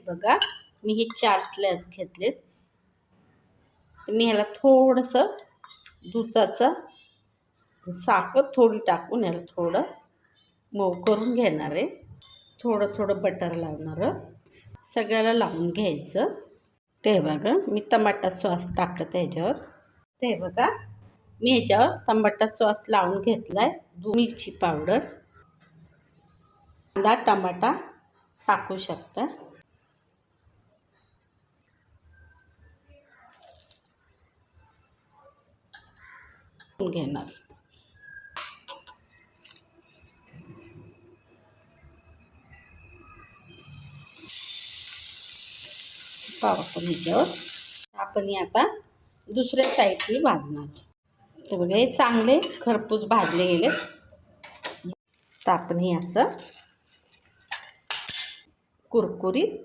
बघा, मी हे 4 स्लाइस घेतलेत. तर मी ह्याला थोडंसं दुधाचं साखर थोडी टाकून ह्याला थोडं मऊ करून घेणार आहे. थोडं थोडं बटर लावणार, सगळ्याला लावून घ्यायचं. ते बघा, मी टमाटा सॉस टाकत ह्याच्यावर. ते बघा, मी ह्याच्यावर टमाटा सॉस लावून घेतला आहे. मिरची पावडर, कांदा टमाटा टाकू शकता. घेणार आपण ह्याच्यावर आपण आता दुसऱ्या साईडनी भाजणार. तर बघा, हे चांगले खरपूस भाजले गेले. तर आपण हे असं कुरकुरीत